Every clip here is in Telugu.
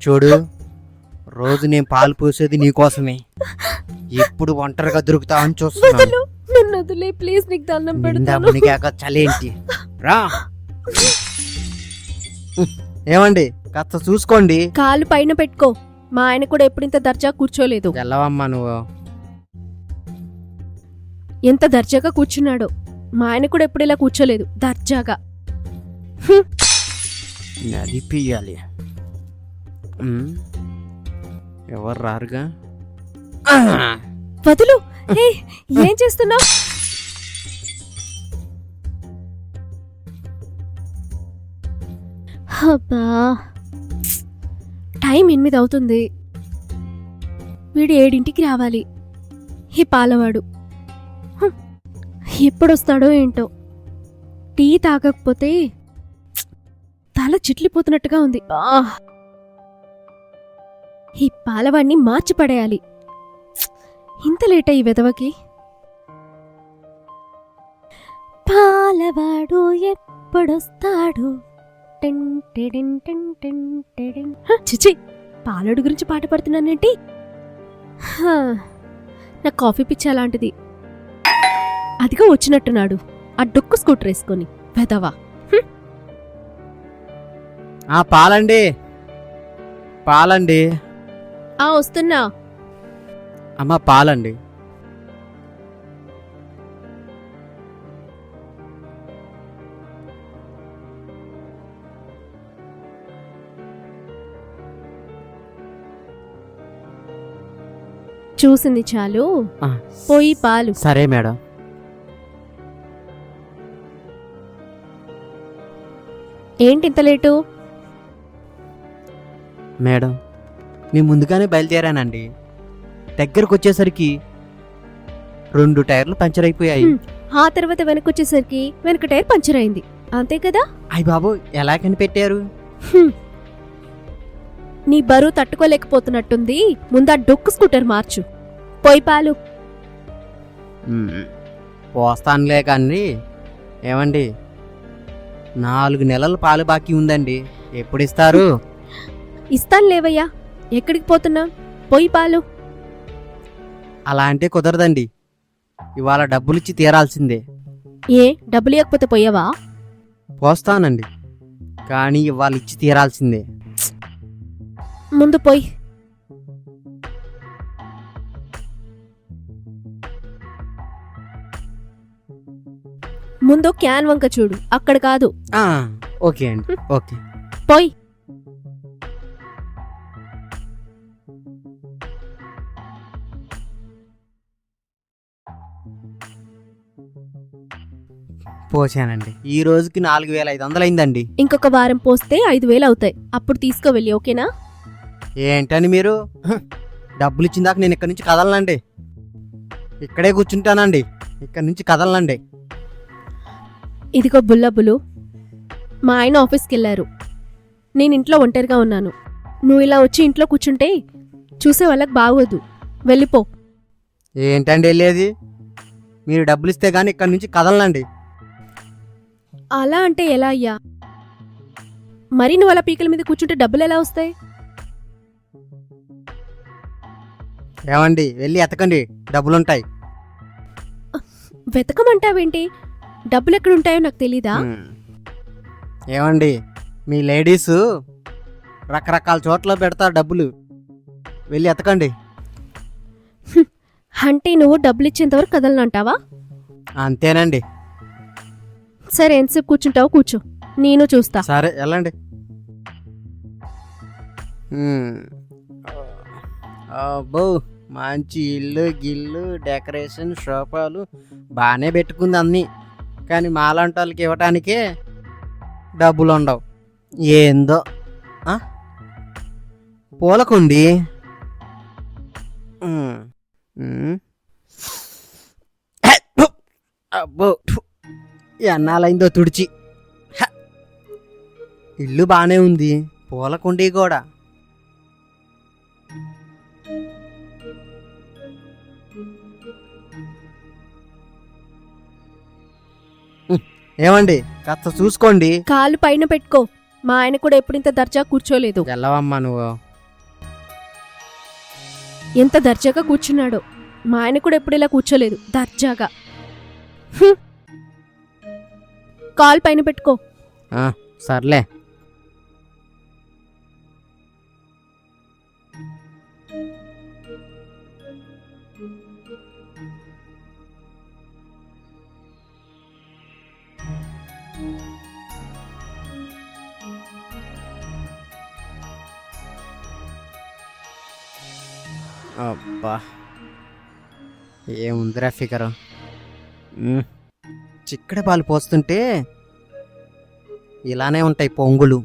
చూడు, రోజు నేను పాలు పోసేది నీకోసమే. ఎప్పుడు ఒంటరిగా దొరుకుతావని చూస్తున్నాను. నన్ను వదిలే ప్లీజ్, నీకు దండం పెడతాను. మునిగాక చలేంటి రా. ఏమండి, కాస్త చూసుకోండి. కాలు పైన పెట్టుకో. మా ఆయన కూడా ఎప్పుడు ఇంత దర్జా కూర్చోలేదు. వెళ్ళవమ్మా నువ్వు. ఎంత దర్జాగా కూర్చున్నాడో. మా ఆయన కూడా ఎప్పుడు ఇలా కూర్చోలేదు దర్జాగా. నడిపియాలి. ఎవరు రారుగా. వదులు. ఏం చేస్తున్నావు? అబ్బా, టైం 8 అవుతుంది. వీడు 7ంటికి రావాలి. ఈ పాలవాడు ఎప్పుడొస్తాడో ఏంటో. టీ తాగకపోతే తల చిట్లిపోతున్నట్టుగా ఉంది. ఈ పాలవాడిని మార్చి పడేయాలి. ఇంత లేట్ అయ్యి వెదవకి. పాలవాడు ఎప్పుడొస్తాడు? చిచి, పాలడు గురించి పాట పడుతున్నానేంటి? నా కాఫీ పిచ్చి అలాంటిది. అదిగా వచ్చినట్టున్నాడు ఆ డొక్కు స్కూటర్ వేసుకొని వెదవా. పాలండి, పాలండి. వస్తున్నా. అమ్మా పాలండి. చూసింది చాలు, పోయి పాలు. సరే మేడం. ఏంటి ఇంత లేటు? మేడం, నేను ముందుగానే బయలుదేరానండి. దగ్గరకు వచ్చేసరికి 2 టైర్లు పంచర్ అయిపోయాయి. ఆ తర్వాత వెనకొచ్చేసరికి వెనక టైర్ పంచర్ అయింది. అంతే కదా? అయ్య బాబు, ఎలా కనిపెట్టారు? నీ బరువు తట్టుకోలేకపోతున్నట్టుంది. ముందా డొక్కు స్కూటర్ మార్చు. పోయి పాలు. పోస్తానులే కానీ. ఏమండి, 4 నెలల పాలు బాకీ ఉందండి. ఎప్పుడు ఇస్తారు? ఇస్తాను లేవయ్యా. ఎక్కడికి పోతున్నా? పోయి పాలు. అలా అంటే కుదరదండి. ఇవాళ డబ్బులిచ్చి తీరాల్సిందే. ఏ, డబ్బులు ఇవ్వకపోతే పోయావా? పోస్తానండి, కానీ ఇవాళ ఇచ్చి తీరాల్సిందే. ముందు పోయి. ముందు క్యాన్ వంక చూడు, అక్కడ కాదు. ఓకే అండి, ఓకే. పోయి. పోసానండి. ఈ రోజుకి 4500 అయిందండి. ఇంకొక వారం పోస్తే 5000 అవుతాయి. అప్పుడు తీసుకోవెళ్ళి, ఓకేనా? ఏంటని మీరు? డబ్బులు ఇచ్చిందాక నేను ఇక్కడి నుంచి కదలనండి. ఇక్కడే కూర్చుంటానండి. ఇక్కడి నుంచి కదలనండి. ఇదిగో బుల్లబులు, మా ఆయన ఆఫీస్కి వెళ్ళారు. నేను ఇంట్లో ఒంటరిగా ఉన్నాను. నువ్వు ఇలా వచ్చి ఇంట్లో కూర్చుంటే చూసే వాళ్ళకి బాగోదు. వెళ్ళిపో. ఏంటండి వెళ్ళేది? మీరు డబ్బులు ఇస్తే గానీ ఇక్కడి నుంచి కదలనండి. అలా అంటే ఎలా అయ్యా? మరి నువ్వు అలా పీకల మీద కూర్చుంటే డబ్బులు ఎలా వస్తాయి? ఏమండి, వెళ్ళి ఎతకండి, డబ్బులుంటాయి. వెతకమంటావేంటి? డబ్బులు ఎక్కడుంటాయో నాకు తెలీదా? ఏమండి, మీ లేడీసు రకరకాల చోట్ల పెడతారు డబ్బులు. వెళ్ళి ఎతకండి. అంటే నువ్వు డబ్బులు ఇచ్చేంతవరకు కదలనంటావా? అంతేనండి. సరే, ఎంతసేపు కూర్చుంటావు? కూర్చో, నేను చూస్తా. సరే, వెళ్ళండి. అబ్బో, మంచి ఇల్లు గిల్లు డెకరేషన్ సోఫాలు బాగానే పెట్టుకుంది అన్నీ. కానీ మాలాంటి వాళ్ళకి ఇవ్వటానికే డబ్బులు ఉండవు. ఏందో పూలకుండి. అబ్బో, ఎన్నాలైందో తుడిచి. ఇల్లు బాగానే ఉంది, పూలకుండి కూడా. ఏమండి కాస్త చూసుకోండి. కాలు పైన పెట్టుకో. మా ఆయన కూడా ఎప్పుడు ఇంత దర్జా కూర్చోలేదు. వెళ్ళవమ్మా నువ్వు. ఎంత దర్జాగా కూర్చున్నాడో. మా ఆయన కూడా ఎప్పుడు ఇలా కూర్చోలేదు దర్జాగా. హ్మ్. కాలు పైన పెట్టుకో. సర్లే. అబ్బా ఏముందిరా ఫిగర్. చిక్కడి పాలు పోస్తుంటే ఇలానే ఉంటాయి పొంగులు.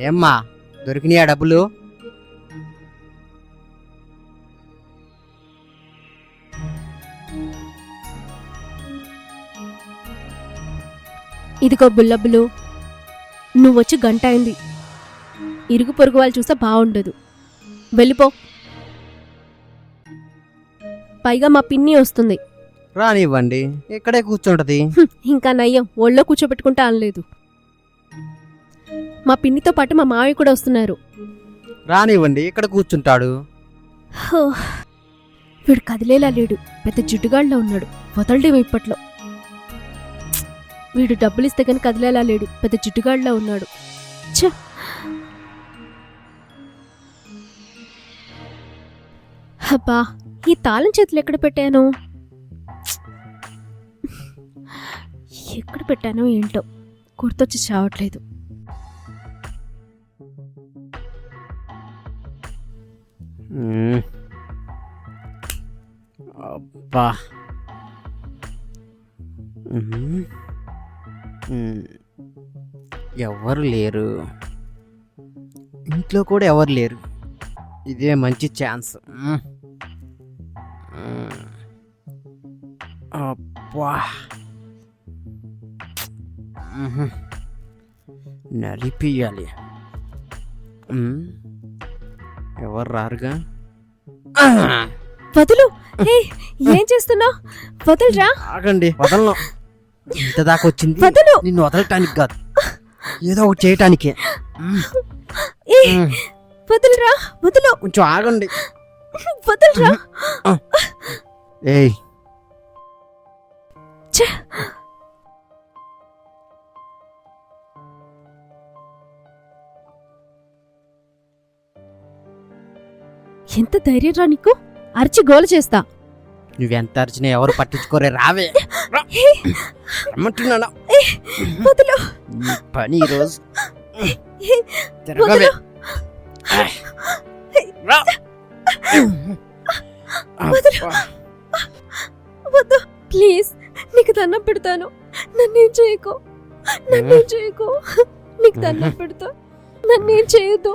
ఏమ్మా దొరికినాయా డబ్బులు? ఇదిగో బుల్లబ్బులు, నువ్వొచ్చి గంట అయింది. ఇరుగు పొరుగు వాళ్ళు చూస్తే బాగుండదు. వెళ్ళిపో. పైగా మా పిన్ని వస్తుంది. రానివ్వండి, ఇక్కడే కూర్చుంటది. ఇంకా నయ్యం, ఒళ్ళో కూర్చోబెట్టుకుంటా అనలేదు. మా పిన్నితో పాటు మా మావయ్య కూడా వస్తున్నారు. రానివ్వండి, ఇక్కడ కూర్చుంటాడు. హో, వీడు కదిలేలా లేడు. పెద్ద జిడ్డుగాళ్ళలో ఉన్నాడు. వదలడేమో ఇప్పట్లో. వీడు డబ్బులు ఇస్తే కానీ కదిలేలా లేడు. పెద్ద జిడ్డుగాళ్ళలో ఉన్నాడు. ఛ! అబ్బా, ఈ తాళం చేతులు ఎక్కడ పెట్టాను? ఎక్కడ పెట్టానో ఏంటో గుర్తొచ్చి చావట్లేదు. అబ్బా ఎవరు లేరు, ఇంట్లో కూడా ఎవరు లేరు. ఇదే మంచి ఛాన్స్. అబ్బా నలిపియాలి. ఎవరు రారుగా. వదులు. ఏం చేస్తున్నావు? వదులురా. ఆగండి, వదలను. ఇంత దాకా వచ్చింది వదులు. నిన్ను వదలటానికి కాదు, ఏదో ఒకటి చేయటానికే. వదులురా. వదులు. కొంచెం ఆగండి. వదులురా. ఏయ్, ఎంత ధైర్యంరా నీకు? అరిచి గోల చేస్తా. నువ్వెంత అరిచినా ఎవరు పట్టించుకోరే. రావే, రమ్మంటున్నానా? వదులు. నీ పని ఈరోజు. తిరగవే. రా. వదులు. వద్దు ప్లీజ్, నీకు దండం పెడతాను. నన్నేం చేయకు. నన్నేం చేయకు. నీకు దండం పెడతా. నన్నేం చేయొద్దు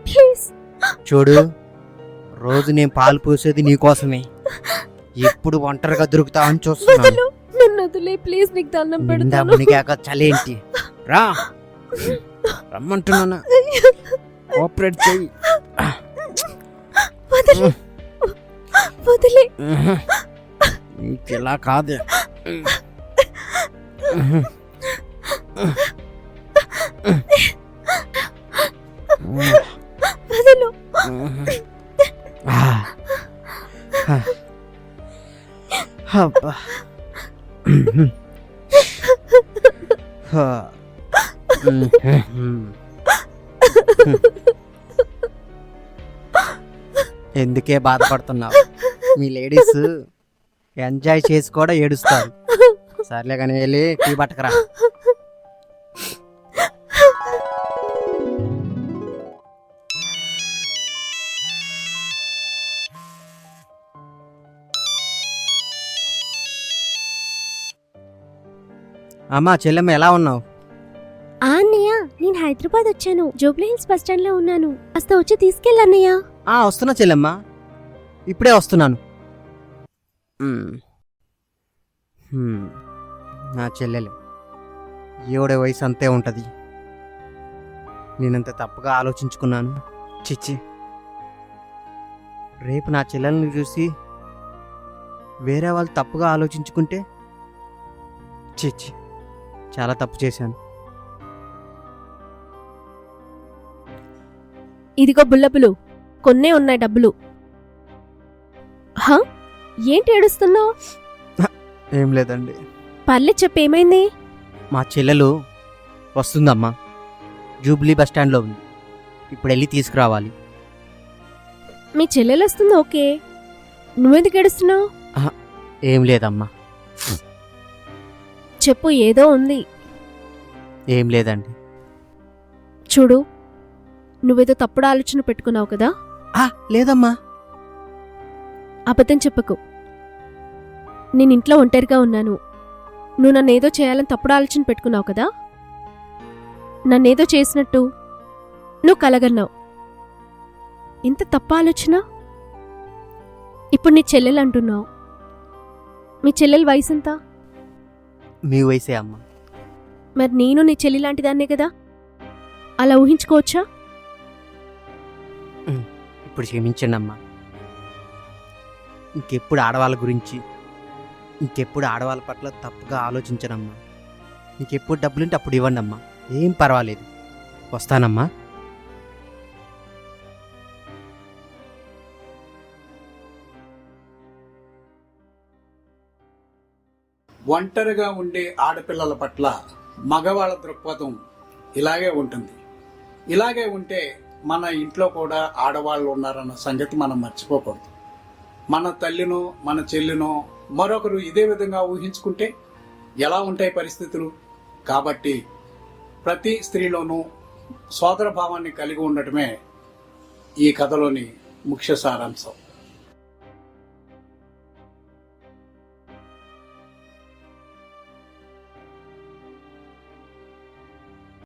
ప్లీజ్. చూడు, రోజు నేను పాలు పోసేది నీకోసమే. ఎప్పుడు ఒంటరిగా దొరుకుతావని చూస్తున్నాను. వదులు. నన్ను వదిలే ప్లీజ్, నీకు దండం పెడతాను. మునిగాక చలేంటి? రా, రమ్మంటున్నానా? కోఆపరేట్ చెయ్యి. వదిలే. వదిలే. నీకు ఇలా కాదే. వదులు. అబ్బా. ఎందుకే బాధపడుతున్నావు? మీ లేడీస్ ఎంజాయ్ చేసి కూడా ఏడుస్తారు. సర్లే కానీ వెళ్ళి టీ పట్టకరా. అమ్మా, చెల్లెమ్మ ఎలా ఉన్నావు? అన్నయ్య, నేను హైదరాబాద్ వచ్చాను. జూబ్లీ హిల్స్ బస్ స్టాండ్ లో ఉన్నాను. కాస్త వచ్చి తీసుకెళ్ళన్నయ్య. వస్తున్నా చెల్లెమ్మ, ఇప్పుడే వస్తున్నాను. నా చెల్లెలు ఏడే వయసు అంతే ఉంటుంది. నేనంత తప్పుగా ఆలోచించుకున్నాను. చిచ్చి, రేపు నా చెల్లెల్ని చూసి వేరే వాళ్ళు తప్పుగా ఆలోచించుకుంటే చిచ్చి చాలా తప్పు చేశాను. ఇదిగో బుల్లబులు, కొన్నే ఉన్నాయి డబ్బులు. హా, ఏంటి ఏడుస్తున్నావు? ఏం లేదండి. పర్లేదు చెప్పు, ఏమైంది? మా చెల్లెలు వస్తుందమ్మా, జూబ్లీ బస్ స్టాండ్లో ఉంది. ఇప్పుడు వెళ్ళి తీసుకురావాలి. మీ చెల్లెలు వస్తుంది, ఓకే. నువ్వెందుకు ఏడుస్తున్నావు? ఏం లేదమ్మా. చెప్పు, ఏదో ఉంది. ఏం లేదండి. చూడు, నువ్వేదో తప్పుడు ఆలోచన పెట్టుకున్నావు కదా. లేదమ్మా. అబద్ధం చెప్పకు. నేను ఇంట్లో ఒంటరిగా ఉన్నాను. నువ్వు నన్నేదో చేయాలని తప్పుడు ఆలోచన పెట్టుకున్నావు కదా. నన్నేదో చేసినట్టు నువ్వు కలగన్నావు. ఇంత తప్ప ఆలోచన. ఇప్పుడు నీ చెల్లెలు అంటున్నావు. మీ చెల్లెల వయసు ఎంత? మీ వయసే అమ్మా. మరి నేను నీ చెల్లి లాంటిదాన్నే కదా, అలా ఊహించుకోవచ్చా? ఇప్పుడు క్షమించండి అమ్మా. ఇంకెప్పుడు ఆడవాళ్ళ గురించి, ఇంకెప్పుడు ఆడవాళ్ళ పట్ల తప్పుగా ఆలోచించనమ్మా. ఇంకెప్పుడు డబ్బులుంటే అప్పుడు ఇవ్వండి అమ్మా, ఏం పర్వాలేదు. వస్తానమ్మా. ఒంటరిగా ఉండే ఆడపిల్లల పట్ల మగవాళ్ళ దృక్పథం ఇలాగే ఉంటుంది. ఇలాగే ఉంటే మన ఇంట్లో కూడా ఆడవాళ్ళు ఉన్నారన్న సంగతి మనం మర్చిపోకూడదు. మన తల్లినో మన చెల్లినో మరొకరు ఇదే విధంగా ఊహించుకుంటే ఎలా ఉంటాయి పరిస్థితులు? కాబట్టి ప్రతి స్త్రీలోనూ సోదర భావాన్ని కలిగి ఉండటమే ఈ కథలోని ముఖ్య సారాంశం.